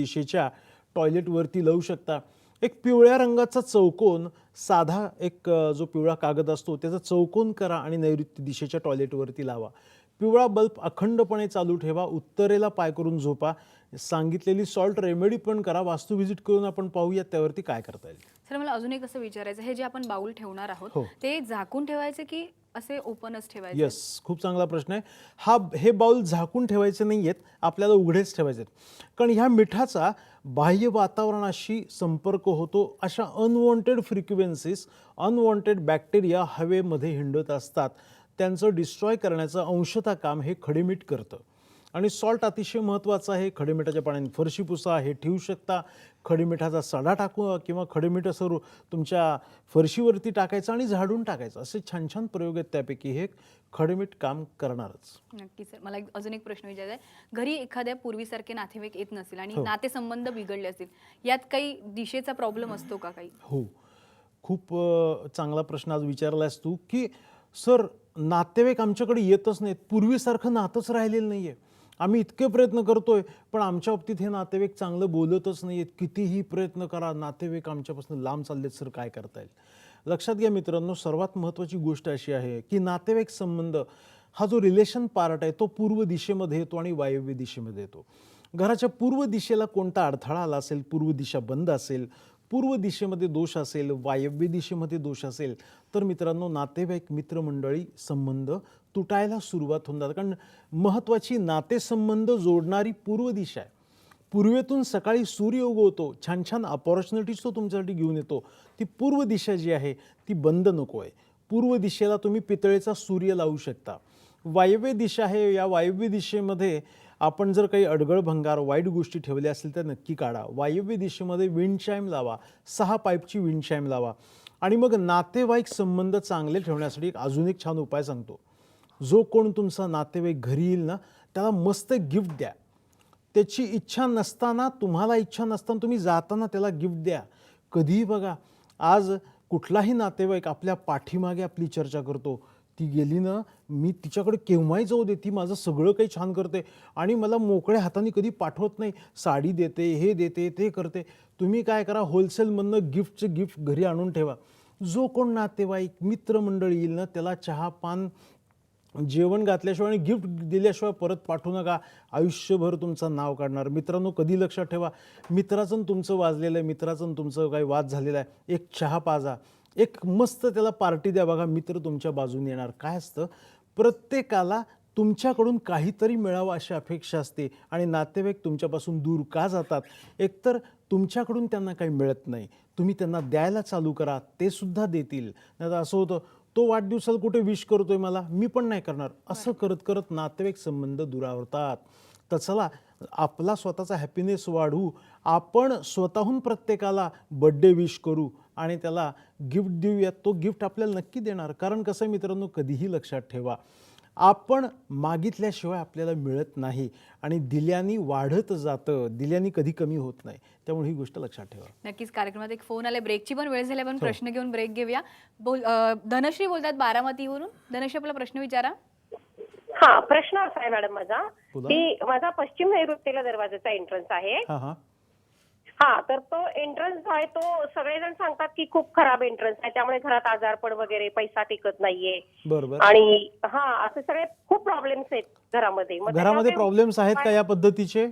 दिशेच्या टॉयलेटवरती लावू शकता। एक पिवळ्या रंगाचा चौकोन साधा जो पिवळा कागद असतो त्याचा चौकोन करा आणि नैऋत्य दिशेच्या टॉयलेटवरती लावा। पिवळा बल्ब अखंडपणे चालू ठेवा। उत्तरेला पाय करून झोपा। सांगितलेली सॉल्ट रेमेडी पण करा। वास्तू व्हिजिट करून आपण पाहूया त्यावरती काय करता येईल। सर मला अजून एक असं विचारायचं, हे जे आपण बाउल ठेवणार आहोत ते झाकून ठेवायचे की असे ओपनच ठेवायचे? यस, खूप चांगला प्रश्न आहे। हे बाउल झाकून ठेवायचे नाहीयेत, आपल्याला उघडेच ठेवायचे आहेत। कारण ह्या मिठाचा बाह्य वातावरणाशी संपर्क होतो। अशा अनवॉन्टेड फ्रिक्वेन्सीज, अनवॉन्टेड बॅक्टेरिया हवेमध्ये हिंडत असतात। त्यांचं डिस्ट्रॉय करण्याचं अंशतः काम हे खडेमीठ करतं। आणि सॉल्ट अतिशय महत्त्वाचं आहे। खडेमिठाच्या पाण्याने फरशी पुसा, हे ठेवू शकता। खडेमिठाचा सडा टाकू किंवा खडेमीठ असं तुमच्या फरशीवरती टाकायचं आणि झाडून टाकायचं। असे छान छान प्रयोग आहेत, त्यापैकी हे खडेमीठ काम करणारच। नक्की सर, मला अजून एक प्रश्न विचारायचा आहे। घरी एखाद्या पूर्वीसारखे नातेवाईक येत नसतील आणि नातेसंबंध बिघडले असतील, यात काही दिशेचा प्रॉब्लेम असतो का काही? हो, खूप चांगला प्रश्न आज विचारलास तू की सर नातेवाईक आमच्याकडे येतच नाहीत, पूर्वीसारखं नातंच राहिलेलं नाहीये। आम्ही इतके प्रयत्न करतोय पण आमच्या बाबतीत हे नातेवाईक चांगलं बोलतच नाहीयेत। कितीही प्रयत्न करा, नातेवाईक आमच्यापासून लांब चाललेत सर, काय करता येईल? लक्षात घ्या मित्रांनो, सर्वात महत्त्वाची गोष्ट अशी आहे की नातेवाईक संबंध हा जो रिलेशन पार्ट आहे तो पूर्व दिशेमध्ये येतो आणि वायव्य दिशेमध्ये येतो। घराच्या पूर्व दिशेला कोणता अडथळा आला असेल, पूर्व दिशा बंद असेल, पूर्व दिशेमध्ये दोष असेल, वायव्य दिशेमध्ये दोष असेल, तर मित्रांनो नातेवाईक मित्रमंडळी संबंध तुटायला सुरुवात होऊन जातात। कारण महत्त्वाची नातेसंबंध जोडणारी पूर्व दिशा आहे। पूर्वेतून सकाळी सूर्य उगवतो, छान छान अपॉर्च्युनिटीज तो तुमच्यासाठी घेऊन येतो। ती पूर्व दिशा जी आहे ती बंद नको आहे। पूर्व दिशेला तुम्ही पितळेचा सूर्य लावू शकता। वायव्य दिशा आहे, या वायव्य दिशेमध्ये आपण जर काही अडगळ भंगार वाईट गोष्टी ठेवल्या असतील तर नक्की काढा। वायव्य दिशेमध्ये विंड चाइम लावा, 6 पाईपची विंड चाइम लावा। आणि मग नातेवाईक संबंध चांगले ठेवण्यासाठी अजून एक छान उपाय सांगतो। जो कोण तुमचा नातेवाईक घरी येईल ना, त्याला मस्त गिफ्ट द्या। त्याची इच्छा नसताना, तुम्हाला इच्छा नसताना तुम्ही जाताना त्याला गिफ्ट द्या। कधीही बघा, आज कुठलाही नातेवाईक आपल्या पाठीमागे आपली चर्चा करतो, ती गेली ना, मी तिच्याकडे केव्हाही जाऊ दे, ती माझं सगळं काही छान करते आणि मला मोकळ्या हाताने कधी पाठवत नाही, साडी देते, हे देते, ते करते। तुम्ही काय करा, होलसेलमधनं गिफ्टचे गिफ्ट घरी आणून ठेवा। जो कोण नातेवाईक मित्रमंडळी येईल ना, त्याला चहा पान जेवण घातल्याशिवाय आणि गिफ्ट दिल्याशिवाय परत पाठवू नका। आयुष्यभर तुमचं नाव काढणार। मित्रांनो कधी लक्षात ठेवा, मित्राचं तुमचं वाजलेलं आहे, मित्राचं तुमचं काही वाद झालेला आहे, एक चहा पाजा, एक मस्त त्याला पार्टी द्या। बघा मित्र तुमच्या बाजूने येणार। काय असतं, प्रत्येकाला तुमच्याकडून काहीतरी मिळावं अशी अपेक्षा असते आणि नातेवाईक तुमच्यापासून दूर का जातात? एकतर तुमच्याकडून त्यांना काही मिळत नाही, तुम्ही त्यांना द्यायला चालू करा, ते सुद्धा देतील। नाहीतर असं होतं, तो वाढदिवसाला कुठे विश करतोय मला, मी पण नाही करणार। असं करत करत नातेवाईक संबंध दुरावतात। तर चला आपला स्वतःचा हॅपीनेस वाढवू, आपण स्वतःहून प्रत्येकाला बर्थडे विश करू आणि त्याला गिफ्ट देऊयात। तो गिफ्ट आपल्याला नक्की देणार। कारण कसं आहे मित्रांनो, कधीही लक्षात ठेवा, आपण मागितल्याशिवाय आपल्याला मिळत नाही आणि दिल्याने वाढत जातं, दिल्याने कधी कमी होत नाही। त्यामुळे ही गोष्ट लक्षात ठेवा। नक्कीच। कार्यक्रमात एक फोन आले, ब्रेकची पण वेळ झाली, आपण प्रश्न घेऊन ब्रेक घेऊया। धनश्री बोलतात बारामतीवरून। धनश्री आपला प्रश्न विचारा। हा, प्रश्न असा आहे मॅडम माझा की माझा पश्चिम नैऋत्येला दरवाजाचा एंट्रन्स आहे। हा, तर तो एंट्रन्स जो आहे तो सगळेजण सांगतात की खूप खराब एंट्रन्स आहे, त्यामुळे घरात आजारपण वगैरे, पैसा टिकत नाहीये। बरोबर। आणि हा, असे सगळे खूप प्रॉब्लेम्स आहेत घरामध्ये। घरामध्ये प्रॉब्लेम्स आहेत का या पद्धतीचे?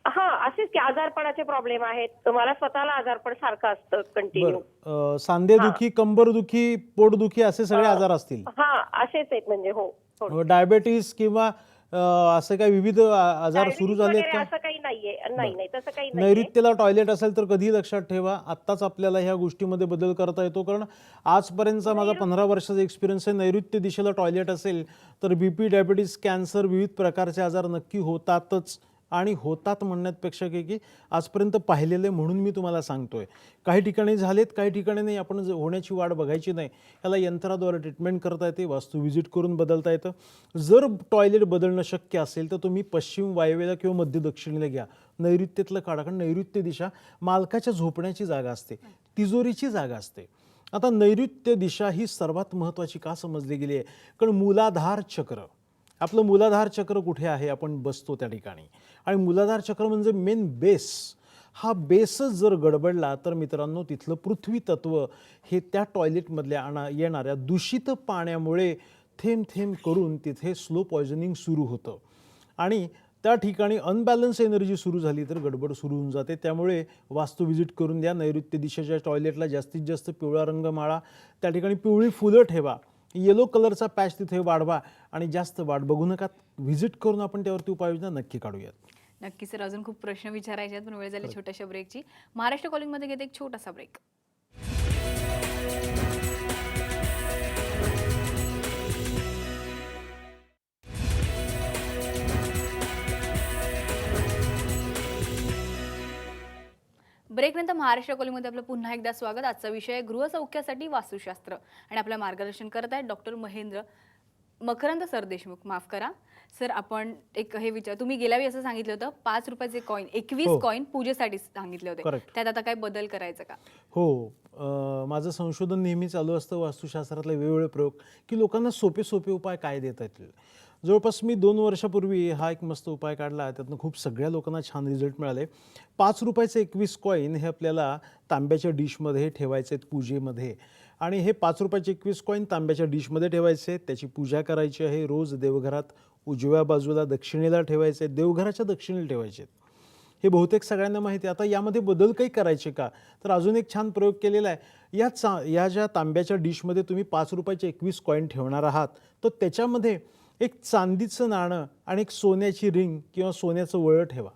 हा, असेच की आजारपणाचे प्रॉब्लेम आहेत। मला स्वतःला आजारपण सारखं असतं कंटिन्यू। सांधेदुखी, कंबरदुखी, पोटदुखी असे सगळे आजार असतील? हा, असेच आहेत म्हणजे। हो, डायबिटीस किंवा असे काही विविध आजार सुरू झालेत का? असं काही नाहीये। नाही नाही, तसं काही नाही। नैऋत्येला टॉयलेट असेल तर कधी लक्षात ठेवा, आत्ताच आपल्याला ह्या गोष्टीमध्ये बदल करता येतो। कारण आजपर्यंतचा माझा 15 वर्षाचा एक्सपिरियन्स आहे, नैऋत्य दिशेला टॉयलेट असेल तर बीपी, डायबिटीस, कॅन्सर, विविध प्रकारचे आजार नक्की होतातच। आणि होतात म्हणण्यापेक्षा की आजपर्यंत पाहिलेले म्हणून मी तुम्हाला सांगतोय। काही ठिकाणी झालेत, काही ठिकाणी नाही। आपण होण्याची वाट बघायची नाही, याला यंत्राद्वारे ट्रीटमेंट करता येते, वास्तू व्हिजिट करून बदलता येतं। जर टॉयलेट बदलणं शक्य असेल तर तुम्ही पश्चिम वायव्येला किंवा मध्य दक्षिणेला घ्या, नैऋत्येतलं काढा। कारण नैऋत्य दिशा मालकाच्या झोपण्याची जागा असते, तिजोरीची जागा असते। आता नैऋत्य दिशा ही सर्वात महत्त्वाची का समजली गेली आहे? कारण मूलाधार चक्र आपलं मूलाधार चक्र कुठे आहे, आपण बसतो त्या ठिकाणी. आणि मूलाधार चक्र म्हणजे मेन बेस. हा बेसच जर गडबडला तर मित्रांनो तिथलं पृथ्वी तत्व हे त्या टॉयलेटमधल्या येणाऱ्या दूषित पाण्यामुळे थेंब थेंब करून तिथे स्लो पॉयझनिंग सुरू होतं. आणि त्या ठिकाणी अनबॅलन्स एनर्जी सुरू झाली तर गडबड सुरू होऊन जाते. त्यामुळे वास्तू व्हिजिट करून द्या. नैऋत्य दिशेच्या टॉयलेटला जास्तीत जास्त पिवळा रंग माळा, त्या ठिकाणी पिवळी फुलं ठेवा, येलो कलरचा पॅच तिथे वाढवा आणि जास्त वाट बघू नका. व्हिजिट करून आपण त्यावरती उपाययोजना नक्की काढूयात. नक्की सर, अजून खूप प्रश्न विचारायचे आहेत पण वेळ झाली छोट्याशा ब्रेकची. महाराष्ट्र कॉलिंगमध्ये घेते एक छोटासा ब्रेक. ब्रेकनंतर महाराष्ट्र कॉलिंगमध्ये आपलं पुन्हा एकदा स्वागत. आजचा विषय आहे गृहसौख्यासाठी वास्तुशास्त्र आणि आपलं मार्गदर्शन करत आहेत डॉक्टर महेंद्र मकरंद सरदेशमुख. माफ करा सर, आपण एक हे तुम्ही गेल्या वेळी असं सांगितलं होतं 5 रुपयाचे कॉईन 21 कॉईन पूजेसाठी सांगितले होते. त्यात आता काय बदल करायचा का? हो, माझं संशोधन नेहमी चालू असतं वास्तुशास्त्रातले वेगवेगळे प्रयोग की लोकांना सोपे सोपे उपाय काय देता येतील. जवळपास मी 2 वर्षापूर्वी हा एक मस्त उपाय काढला. त्यातनं खूप सगळ्या लोकांना छान रिझल्ट मिळाले. 5 रुपयाचे 21 कॉईन हे आपल्याला तांब्याच्या डिशमध्ये ठेवायचे आहेत पूजेमध्ये. आणि हे 5 रुपयाचे 21 कॉईन तांब्याच्या डिशमध्ये ठेवायचे. त्याची पूजा करायची आहे. रोज देवघरात उजव्या बाजूला दक्षिणेला ठेवायचे, देवघराच्या दक्षिणेला ठेवायचे. हे बहुतेक सगळ्यांना माहिती आहे. आता यामध्ये बदल काही करायचे का, तर अजून एक छान प्रयोग केलेला आहे. या ज्या तांब्याच्या डिशमध्ये तुम्ही 5 रुपयाचे 21 कॉईन ठेवणार आहात तर त्याच्यामध्ये एक चांदीचं नाणं आणि एक सोन्याची रिंग किंवा सोन्याचं वळं ठेवा.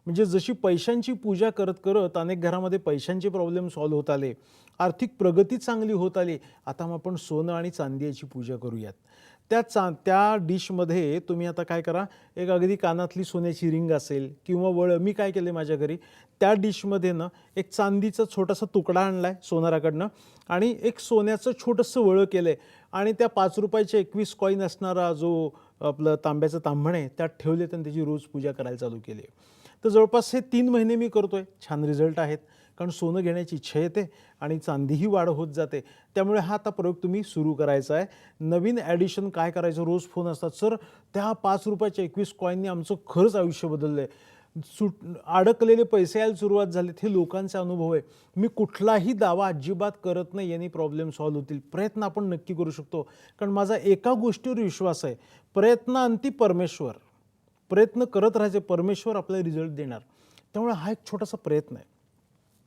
म्हणजे जशी पैशांची पूजा करत करत अनेक घरामध्ये पैशांचे प्रॉब्लेम सॉल्व्ह होत आले, आर्थिक प्रगती चांगली होत आली. आता मग आपण सोनं आणि चांदी याची पूजा करूयात. त्या डिशमध्ये तुम्ही आता काय करा, एक अगदी कानातली सोन्याची रिंग असेल किंवा वळं. मी काय केलं माझ्या घरी, त्या डिशमध्ये ना एक चांदीचा छोटासा तुकडा आणला आहे सोनाराकडनं आणि एक सोन्याचं छोटंसं वळं केलं आहे आणि त्या 5 रुपयाचे 21 कॉईन असणारा जो आपलं तांब्याचं तांभण आहे त्यात ठेवले आणि त्याची रोज पूजा करायला चालू केली. तर जवळपास हे 3 महिने मी करतोय. छान रिझल्ट आहेत, कारण सोनं घेण्याची इच्छा येते आणि चांदीही वाढ होत जाते. त्यामुळे हा आता प्रयोग तुम्ही सुरू करायचा आहे. नवीन ॲडिशन काय करायचं, रोज फोन असतात, सर त्या 5 रुपयाच्या 21 कॉईननी आमचं खरंच आयुष्य बदललं आहे, अडकलेले पैसे यायला सुरुवात झाली. हे लोकांचे अनुभव आहे. मी कुठलाही दावा अजिबात करत नाही यांनी प्रॉब्लेम सॉल्व्ह होतील. प्रयत्न आपण नक्की करू शकतो, कारण माझा एका गोष्टीवर विश्वास आहे, प्रयत्नांती परमेश्वर. प्रयत्न करत राहायचे, परमेश्वर आपल्याला रिझल्ट देणार. त्यामुळे हा एक छोटासा प्रयत्न आहे.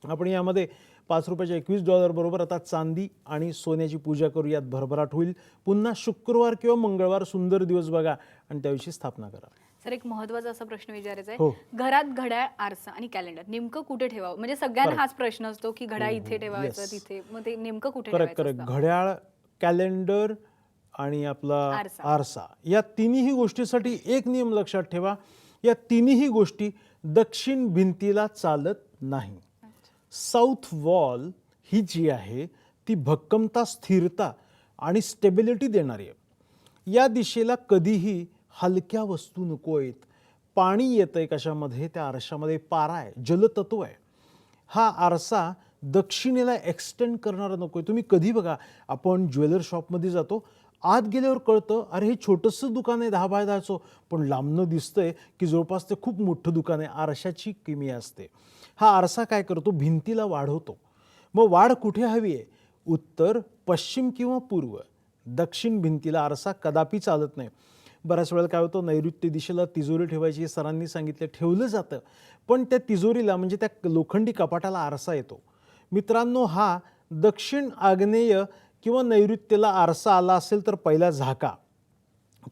आपण यामध्ये 5 रुपयाच्या 21 डॉलरबरोबर आता चांदी आणि सोन्याची पूजा करूयात. भरभराट होईल. पुन्हा शुक्रवार किंवा मंगळवार सुंदर दिवस बघा आणि त्याविषयी स्थापना करा. सर, एक महत्त्वाचा असा प्रश्न विचारायचा आहे. घरात घड्याळ, आरसा आणि कॅलेंडर नेमकं कुठे ठेवावं? म्हणजे सगळ्यांना हाच प्रश्न असतो की घड्याळ इथे ठेवायचं, तिथे. मग ते नेमकं कुठे ठेवायचं? करेक्ट. घड्याळ, कॅलेंडर आणि आपला आरसा, या तिन्ही गोष्टीसाठी एक नियम लक्षात ठेवा. या तिन्ही गोष्टी दक्षिण भिंतीला चालत नाही. साऊथ वॉल ही जी आहे ती भक्कमता, स्थिरता आणि स्टेबिलिटी देणारी आहे. या दिशेला कधीही हलक्या वस्तू नको आहेत. पाणी येतं आहे कशामध्ये, त्या आरशामध्ये पारा आहे, जलतत्व आहे. हा आरसा दक्षिणेला एक्सटेंड करणारा नको आहे. तुम्ही कधी बघा, आपण ज्वेलर शॉपमध्ये जातो, आत गेल्यावर कळतं अरे हे छोटंसं दुकान आहे 10 बाय 10चं, पण लांबनं दिसतंय की जवळपास ते खूप मोठं दुकान आहे. आरशाची किमया असते. हा आरसा काय करतो, भिंतीला वाढवतो. मग वाढ कुठे हवी आहे, उत्तर, पश्चिम किंवा पूर्व. दक्षिण भिंतीला आरसा कदापि चालत नाही. बऱ्याच वेळेला काय होतं, नैऋत्य दिशेला तिजोरी ठेवायची सरांनी सांगितलं, ठेवलं जातं, पण त्या तिजोरीला म्हणजे त्या लोखंडी कपाटाला आरसा येतो. मित्रांनो, हा दक्षिण, आग्नेय किंवा नैऋत्येला आरसा आला असेल तर पहिला झाका,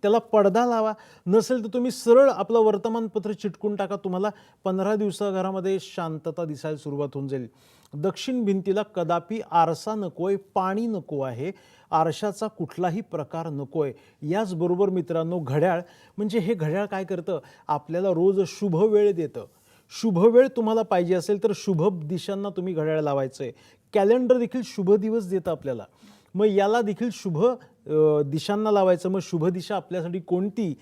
त्याला पडदा लावा. नसेल तर तुम्ही सरळ आपलं वर्तमानपत्र चिटकून टाका. तुम्हाला 15 दिवसा घरामध्ये शांतता दिसायला सुरुवात होऊन जाईल. दक्षिण भिंतीला कदापि आरसा नको आहे, पाणी नको आहे, आरशाचा कुठलाही प्रकार नको आहे. याचबरोबर मित्रांनो, घड्याळ म्हणजे हे घड्याळ काय करतं, आपल्याला रोज शुभ वेळ देतं. शुभ वेळ तुम्हाला पाहिजे असेल तर शुभ दिशांना तुम्ही घड्याळ लावायचं आहे. कॅलेंडर देखील शुभ दिवस देतं आपल्याला. मग याला देखील शुभ दिशांना लावायचं. मग शुभ दिशा आपल्यासाठी कोणती,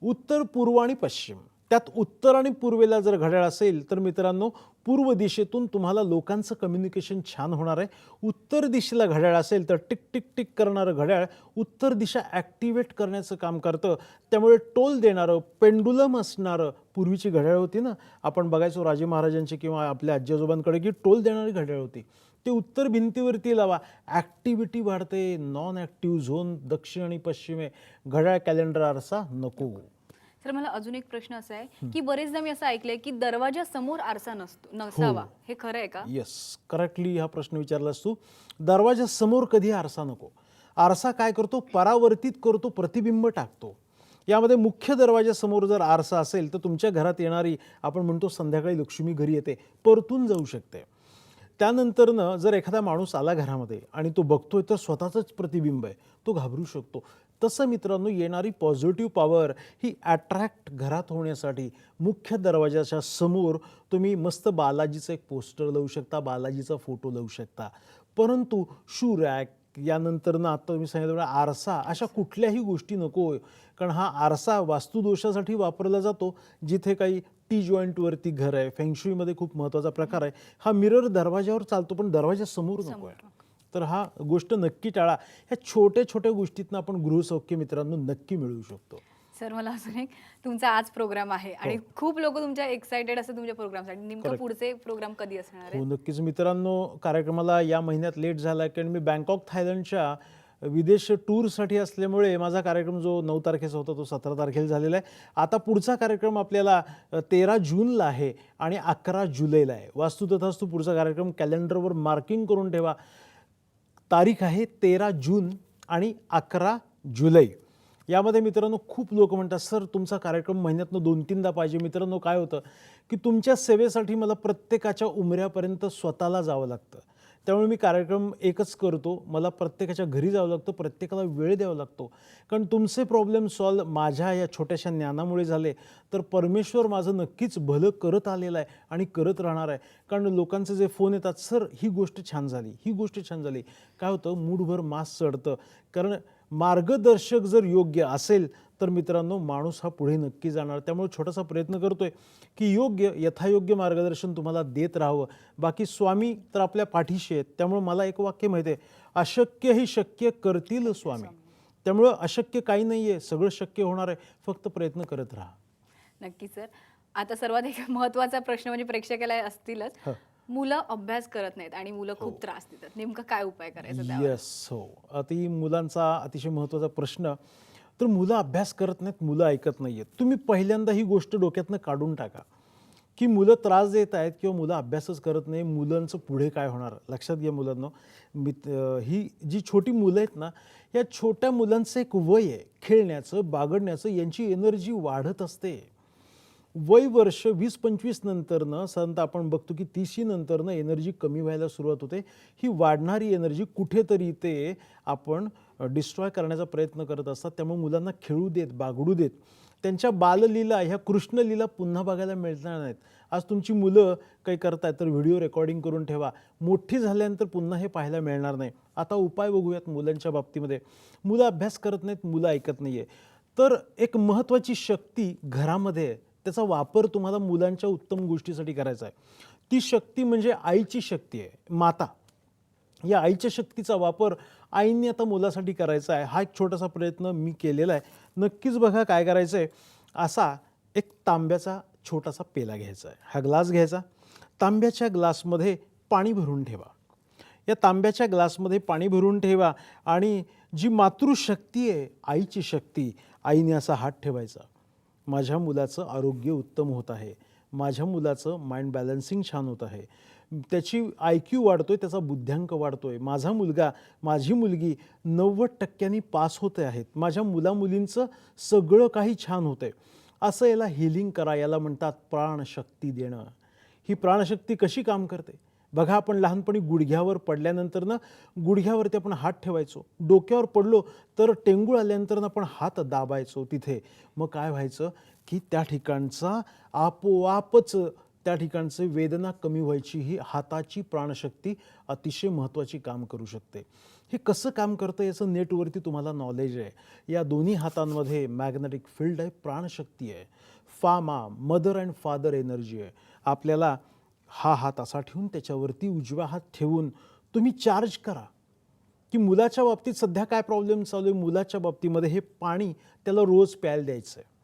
उत्तर, पूर्व आणि पश्चिम. त्यात उत्तर आणि पूर्वेला जर घड्याळ असेल तर मित्रांनो पूर्व दिशेतून तुम्हाला लोकांचं कम्युनिकेशन छान होणार आहे. उत्तर दिशेला घड्याळ असेल तर टिक टिक टिक करणारं घड्याळ उत्तर दिशा ॲक्टिवेट करण्याचं काम करतं. त्यामुळे टोल देणारं पेंडुलम असणारं पूर्वीची घड्याळ होती ना, आपण बघायचो राजे महाराजांची किंवा आपल्या आजी आजोबांकडे की टोल देणारी घड्याळ होती. ते उत्तर भिंतीवरती लावा, ॲक्टिव्हिटी वाढते. नॉन ॲक्टिव्ह झोन दक्षिण आणि पश्चिमे घड्याळ कॅलेंडर आरसा नको. सर मला अजून एक प्रश्न असा आहे की बरेचदा मी असं ऐकलंय की दरवाजा समोर आरसा नसावा, हे खरं आहे का? येस, करेक्टली हा प्रश्न विचारलास तू. दरवाजा समोर कधी आरसा नको. आरसा काय करतो? परावर्तित करतो, प्रतिबिंब टाकतो. यामध्ये मुख्य दरवाजासमोर जर आरसा असेल तर तुमच्या घरात येणारी, आपण म्हणतो संध्याकाळी लक्ष्मी घरी येते, परतून जाऊ शकते. त्यानंतरनं जर एखादा माणूस आला घरामध्ये आणि तो बघतोय तर स्वतःचंच प्रतिबिंब आहे, तो घाबरू शकतो. तसं मित्रांनो येणारी पॉझिटिव्ह पॉवर ही अट्रॅक्ट घरात होण्यासाठी मुख्य दरवाजाच्या समोर तुम्ही मस्त बालाजीचं एक पोस्टर लावू शकता, बालाजीचा फोटो लावू शकता. परंतु शू रॅक, यानंतरनं आता तुम्ही सांगितलं आरसा, अशा कुठल्याही गोष्टी नको. कारण हा आरसा वास्तुदोषासाठी वापरला जातो. जिथे काही टी जॉईंटवरती घर आहे, फेंगशुईमध्ये खूप महत्त्वाचा प्रकार आहे. हा मिरर दरवाजावर चालतो पण दरवाजासमोर नको आहे. तर हा गोष्ट नक्की टाळा. ह्या छोट्या छोट्या गोष्टीतनं आपण गृहसौख्य मित्रांनो नक्की मिळवू शकतो. सर मला अजून एक, तुमचा आज प्रोग्राम आहे आणि खूप लोक तुमच्या एक्साइटेड असतात तुमच्या प्रोग्रामसाठी. नेमकं पुढचे प्रोग्राम कधी असणार आहे? हो नक्कीच मित्रांनो, कार्यक्रमाला या महिन्यात लेट झाला कारण मी बँकॉक थायलंडच्या विदेश टूरसाठी असल्यामुळे माझा कार्यक्रम जो 9 तारखेचा होता तो 17 तारखेला झालेला आहे. आता पुढचा कार्यक्रम आपल्याला 13 जूनला आहे आणि 11 जुलैला आहे. वास्तू तथास्तू पुढचा कार्यक्रम कॅलेंडरवर मार्किंग करून ठेवा. तारीख आहे 13 जून आणि 11 जुलै. यामध्ये मित्रांनो खूप लोक म्हणतात सर तुमचा कार्यक्रम महिन्यातनं 2-3दा पाहिजे. मित्रांनो काय होतं की तुमच्या सेवेसाठी मला प्रत्येकाच्या उमऱ्यापर्यंत स्वतःला जावं लागतं. त्यामुळे मी कार्यक्रम एकच करतो. मला प्रत्येकाच्या घरी जावं लागतं, प्रत्येकाला वेळ द्यावा लागतो. कारण तुमचे प्रॉब्लेम सॉल्व माझ्या या छोट्याशा ज्ञानामुळे झाले तर परमेश्वर माझं नक्कीच भलं करत आलेलं आहे आणि करत राहणार आहे. कारण लोकांचे जे फोन येतात, सर ही गोष्ट छान झाली, ही गोष्ट छान झाली, काय होतं मूडभर मास चढतं. कारण मार्गदर्शक जर योग्य असेल तर मित्रांनो माणूस हा पुढे नक्की जाणार. त्यामुळे छोटासा प्रयत्न करतोय की योग्य यथायोग्य मार्गदर्शन तुम्हाला देत राहावं. बाकी स्वामी तर आपल्या पाठीशी आहेत. त्यामुळे मला एक वाक्य माहिती आहे, अशक्य ही शक्य करतील स्वामी. त्यामुळं अशक्य काही नाही आहे, सगळं शक्य होणार आहे, फक्त प्रयत्न करत राहा. नक्की सर. आता सर्वात एक महत्त्वाचा प्रश्न म्हणजे प्रेक्षकाला असतीलच, मुलं अभ्यास करत नाहीत आणि मुलं खूप त्रास देतात, नेमकं काय उपाय करायचा त्यावर? येस, हो. अति मुलांचा अतिशय महत्त्वाचा प्रश्न. तर मुलं अभ्यास करत नाहीत, मुलं ऐकत नाही आहेत. तुम्ही पहिल्यांदा ही गोष्ट डोक्यातनं काढून टाका की मुलं त्रास देत आहेत किंवा मुलं अभ्यासच करत नाही, मुलांचं पुढे काय होणार. लक्षात घ्या मुलांनो, ही जी छोटी मुलं आहेत ना, या छोट्या मुलांचं एक वय आहे खेळण्याचं, बागडण्याचं, यांची एनर्जी वाढत असते. वय वर्ष 20-25 नंतरनं साधारणतः आपण बघतो की 30 नंतरनं एनर्जी कमी व्हायला सुरुवात होते. ही वाढणारी एनर्जी कुठेतरी ते आपण डिस्ट्रॉय करण्याचा प्रयत्न करत असतात. त्यामुळे मुलांना खेळू देत, बागडू देत. त्यांच्या बाललीला, ह्या कृष्णलीला पुन्हा बघायला मिळणार नाहीत. आज तुमची मुलं काही करतायत तर व्हिडिओ रेकॉर्डिंग करून ठेवा. मोठी झाल्यानंतर पुन्हा हे पाहायला मिळणार नाही. आता उपाय बघूयात मुलांच्या बाबतीमध्ये. मुलं अभ्यास करत नाहीत, मुलं ऐकत नाही आहे. तर एक महत्त्वाची शक्ती घरामध्ये आहे, त्याचा वापर तुम्हाला मुलांच्या उत्तम गोष्टीसाठी करायचा आहे. ती शक्ती म्हणजे आईची शक्ती आहे, माता. या आईच्या शक्तीचा वापर आईंनी आता मुलासाठी करायचा आहे. हा एक छोटासा प्रयत्न मी केलेला आहे. नक्कीच बघा काय करायचं आहे. असा एक तांब्याचा छोटासा पेला घ्यायचा आहे. हा ग्लास घ्यायचा, तांब्याच्या ग्लासमध्ये पाणी भरून ठेवा. या तांब्याच्या ग्लासमध्ये पाणी भरून ठेवा आणि जी मातृशक्ती आहे, आईची शक्ती, आईने असा हात ठेवायचा. माझ्या मुलाचं आरोग्य उत्तम होत आहे, माझ्या मुलाचं माइंड बॅलन्सिंग छान होत आहे, त्याची IQ वाढतोय, त्याचा बुद्ध्यांक वाढतोय, माझा मुलगा, माझी मुलगी 90% पास होते आहेत, माझ्या मुलामुलींचं सगळं काही छान होतंय. असं याला हिलिंग करा. याला म्हणतात प्राणशक्ती देणं. ही प्राणशक्ती कशी काम करते बघा. आपण लहानपणी गुडघ्यावर पडल्यानंतर ना, गुडघ्यावरती आपण हात ठेवायचो. डोक्यावर पडलो तर टेंगूळ आल्यानंतर आपण हात दाबायचो तिथे. मग काय व्हायचं की त्या ठिकाणचा आपोआपच त्या वेदना कमी व्हायची. ही हाताची प्राणशक्ती अतिशय महत्त्वाची काम करू शकते. हे कसं काम करतं याचं नेटवरती तुम्हाला नॉलेज आहे. या दोन्ही हातांमध्ये मॅग्नेटिक फील्ड आहे, प्राणशक्ती आहे. फामा, मदर अँड फादर एनर्जी आहे. आपल्याला हा हात असा ठेवून त्याच्यावरती उजवा हात ठेवून तुम्ही चार्ज करा की मुलाच्या बाबतीत सध्या काय प्रॉब्लेम चालू आहे. मुलाच्या बाबतीमध्ये हे पाणी त्याला रोज प्यायला द्यायचं आहे.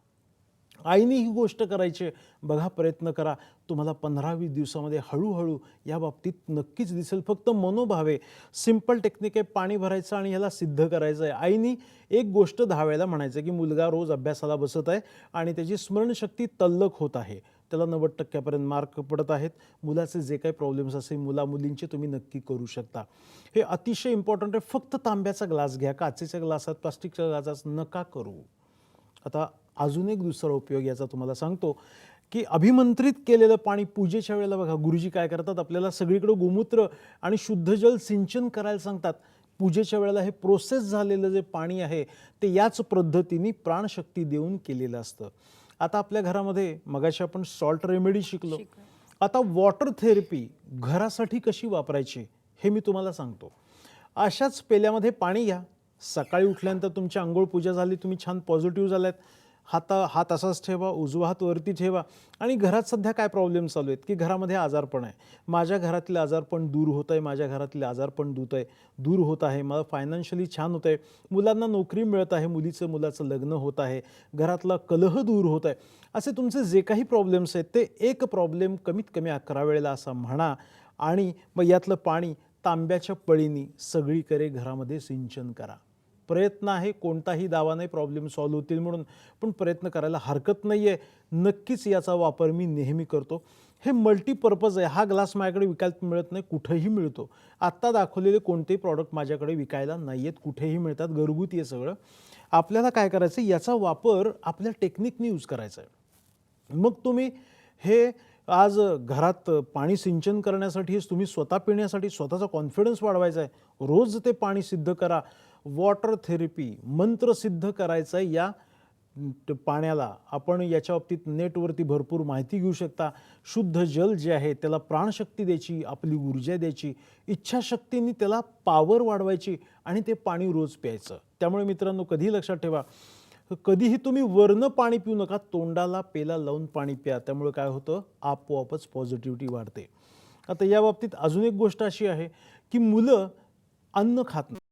आईने ही गोष्ट करायची आहे. बघा, प्रयत्न करा. तुम्हाला 15-20 दिवसामध्ये हळूहळू या बाबतीत नक्कीच दिसेल. फक्त मनोभावे, सिंपल टेक्निक आहे. पाणी भरायचं आणि ह्याला सिद्ध करायचं आहे. आईनी एक गोष्ट 10 वेळेला म्हणायचं की मुलगा रोज अभ्यासाला बसत आहे आणि त्याची स्मरणशक्ती तल्लख होत आहे, त्याला 90% मार्क पडत आहेत. मुलाचे जे काही प्रॉब्लेम्स असेल मुलींचे तुम्ही नक्की करू शकता. हे अतिशय इम्पॉर्टंट आहे. फक्त तांब्याचा ग्लास घ्या, काचेच्या ग्लासात, प्लास्टिकच्या ग्लासात नका करू. आता अजून एक दुसरा उपयोग याचा तुम्हाला सांगतो की अभिमंत्रित केलेलं पाणी पूजेच्या वेळेला बघा गुरुजी काय करतात, आपल्याला सगळीकडे गोमूत्र आणि शुद्ध जल सिंचन करायला सांगतात. पूजेच्या वेळेला हे प्रोसेस झालेलं जे पाणी आहे ते याच पद्धतीने प्राणशक्ती देऊन केलेलं असतं. आता आपल्या घरामध्ये मगाशी आपण सॉल्ट रेमेडी शिकलो. आता वॉटर थेरपी घरासाठी कशी वापरायची हे मी तुम्हाला सांगतो. अशाच पेल्यामध्ये पाणी घ्या. सकाळी उठल्यानंतर तुमची अंघोळ पूजा झाली, तुम्ही छान पॉझिटिव्ह झाल्यात, हात असाच ठेवा, उजवा हात वरती ठेवा. आणि घरात सध्या काय प्रॉब्लेम चालू आहेत की घरामध्ये आजारपण आहे. माझ्या घरातले आजारपण दूर होत आहे, माझ्या घरातले आजारपण दूर होत आहे, मला फायनान्शियली छान होत आहे, मुलांना नोकरी मिळत आहे, मुलाचं लग्न होत आहे, घरातला कलह दूर होत आहे. असे तुमचे जे काही प्रॉब्लेम्स आहेत ते एक प्रॉब्लेम कमीत कमी 11 वेळेला असा म्हणा आणि मग यातलं पाणी तांब्याच्या पळीनी सगळीकडे घरामध्ये सिंचन करा. प्रयत्न आहे, कोणताही दावा नाही प्रॉब्लेम सॉल्व्ह होतील म्हणून, पण प्रयत्न करायला हरकत नाही आहे. नक्कीच याचा वापर मी नेहमी करतो. हे मल्टीपर्पज आहे. हा ग्लास माझ्याकडे विकायला मिळत नाही, कुठेही मिळतो. आत्ता दाखवलेले कोणतेही प्रॉडक्ट माझ्याकडे विकायला नाही आहेत, कुठेही मिळतात, घरगुती आहे सगळं. आपल्याला काय करायचं, याचा वापर आपल्या टेक्निकने यूज करायचा आहे. मग तुम्ही हे आज घरात पाणी सिंचन करण्यासाठी, तुम्ही स्वतः पिण्यासाठी, स्वतःचा कॉन्फिडन्स वाढवायचा आहे, रोज ते पाणी सिद्ध करा. वॉटर थेरपी मंत्र सिद्ध करायचं आहे या पाण्याला. आपण याच्या बाबतीत नेटवरती भरपूर माहिती घेऊ शकता. शुद्ध जल जे आहे त्याला प्राणशक्ती द्यायची, आपली ऊर्जा द्यायची, इच्छाशक्तीने त्याला पॉवर वाढवायची आणि ते पाणी रोज प्यायचं. त्यामुळे मित्रांनो, कधीही लक्षात ठेवा, कधीही तुम्ही वरनं पाणी पिऊ नका, तोंडाला पेला लावून पाणी प्या. त्यामुळे काय होतं, आपोआपच पॉझिटिव्हिटी वाढते. आता या बाबतीत अजून एक गोष्ट अशी आहे की मुलं अन्न खात नाही.